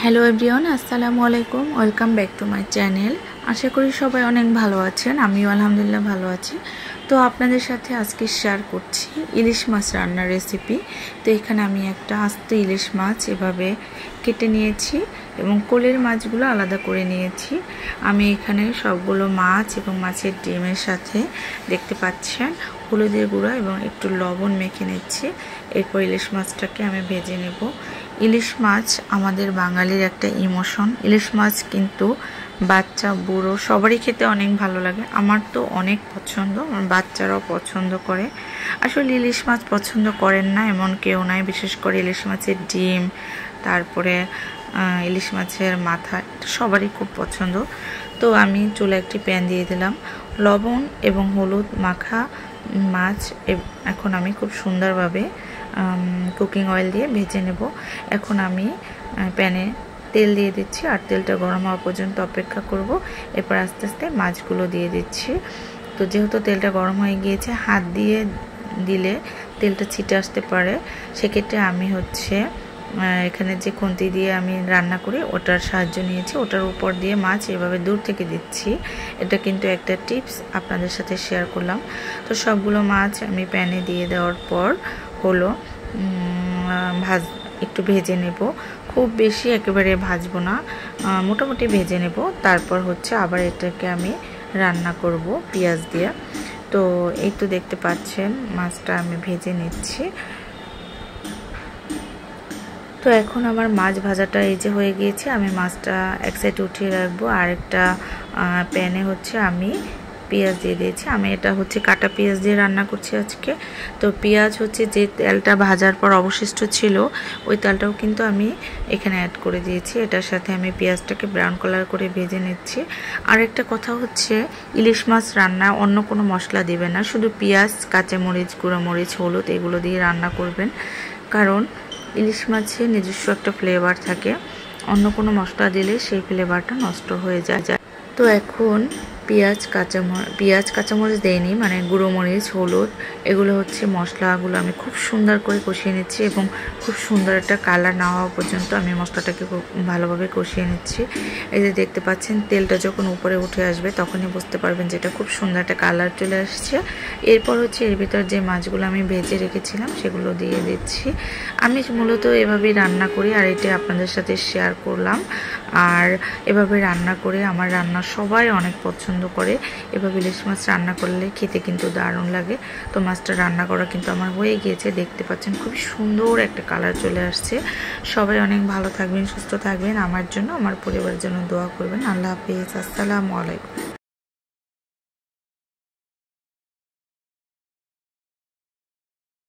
Hello everyone, আসসালামু আলাইকুম। Welcome back to my channel. আশা করি সবাই অনেক ভালো আছেন। আমিও আলহামদুলিল্লাহ ভালো আছি। তো আপনাদের সাথে আজকে শেয়ার করছি ইলিশ মাছ রান্নার রেসিপি। তো এখানে আমি একটা আস্ত ইলিশ মাছ এভাবে কেটে নিয়েছি এবং কোলের মাছগুলো আলাদা করে নিয়েছি। আমি এখানে সবগুলো মাছ এবং মাছের ডিমের সাথে দেখতে পাচ্ছেন হলুদের গুঁড়া এবং একটু লবণ মেখে নিচ্ছি। এরপর ইলিশ মাছটাকে আমি ভেজে নেব। ইলিশ মাছ আমাদের বাঙালির একটা ইমোশন। ইলিশ মাছ কিন্তু বাচ্চা বুড়ো সবারই খেতে অনেক ভালো লাগে। আমার তো অনেক পছন্দ, আমার বাচ্চারাও পছন্দ করে। আসলে ইলিশ মাছ পছন্দ করেন না এমন কেউ নাই। বিশেষ করে ইলিশ মাছের ডিম, তারপরে ইলিশ মাছের মাথা, সবারই খুব পছন্দ। তো আমি চুলায় একটি প্যান দিয়ে দিলাম। লবণ এবং হলুদ মাখা মাছ এখন আমি খুব সুন্দরভাবে কুকিং অয়েল দিয়ে ভেজে নেব। এখন আমি প্যানে তেল দিয়ে দিচ্ছি আর তেলটা গরম হওয়া পর্যন্ত অপেক্ষা করব। এরপর আস্তে আস্তে মাছগুলো দিয়ে দিচ্ছি। তো যেহেতু তেলটা গরম হয়ে গিয়েছে, হাত দিয়ে দিলে তেলটা ছিটে আসতে পারে। সেক্ষেত্রে আমি এখানে যে খুন্তি দিয়ে আমি রান্না করি ওটার সাহায্য নিয়েছি। ওটার উপর দিয়ে মাছ এভাবে দূর থেকে দিচ্ছি। এটা কিন্তু একটা টিপস আপনাদের সাথে শেয়ার করলাম। তো সবগুলো মাছ আমি প্যানে দিয়ে দেওয়ার পর একটু ভেজে নেব। খুব বেশি একেবারে ভাজবো না, মোটামুটি ভেজে নেব। তারপর আবার এটাকে আমি রান্না করব পেঁয়াজ দিয়ে। তো এই তো দেখতে পাচ্ছেন মাছটা আমি ভেজে নিচ্ছি। তো এখন আমার মাছ ভাজাটা এই যে হয়ে গিয়েছে। আমি মাছটা এক সাইডে উঠিয়ে রাখবো। আর একটা প্যানে আমি পেঁয়াজ দিয়ে দিয়েছি। আমি এটা কাটা পেঁয়াজ দিয়ে রান্না করছি আজকে। তো পেঁয়াজ যে তেলটা ভাজার পর অবশিষ্ট ছিল ওই তেলটাও কিন্তু আমি এখানে অ্যাড করে দিয়েছি। এটার সাথে আমি পেঁয়াজটাকে ব্রাউন কালার করে ভেজে নিচ্ছি। আর একটা কথা ইলিশ মাছ রান্না অন্য কোনো মশলা দিবেন না, শুধু পেঁয়াজ, কাঁচামরিচ, গুঁড়ামরিচ, হলুদ এগুলো দিয়ে রান্না করবেন। কারণ ইলিশ মাছের নিজস্ব একটা ফ্লেভার থাকে, অন্য কোনো মশলা দিলে সেই ফ্লেভারটা নষ্ট হয়ে যায়। তো এখন পেঁয়াজ কাঁচামরিচ দেয়নি, মানে গুঁড়ো মরিচ, হলুদ এগুলো মশলাগুলো আমি খুব সুন্দর করে কষিয়ে নিচ্ছি এবং খুব সুন্দর একটা কালার না হওয়া পর্যন্ত আমি মশলাটাকে খুব ভালোভাবে কষিয়ে নিচ্ছি। এই যে দেখতে পাচ্ছেন তেলটা যখন উপরে উঠে আসবে তখনই বুঝতে পারবেন যে এটা খুব সুন্দর একটা কালার চলে আসছে। এরপর এর ভিতর যে মাছগুলো আমি ভেজে রেখেছিলাম সেগুলো দিয়ে দিচ্ছি। আমি মূলত এভাবেই রান্না করি আর এটা আপনাদের সাথে শেয়ার করলাম। আর এভাবে রান্না করে আমার রান্না সবাই অনেক পছন্দ করে। এভাবে ইলিশ মাছ রান্না করলে খেতে কিন্তু দারুণ লাগে। তো মাছটা রান্না করা কিন্তু আমার হয়ে গিয়েছে। দেখতে পাচ্ছেন খুব সুন্দর একটা কালার চলে আসছে। সবাই অনেক ভালো থাকবেন, সুস্থ থাকবেন। আমার জন্য, আমার পরিবারের জন্য দোয়া করবেন। আল্লাহ হাফেজ, আসসালামু আলাইকুম।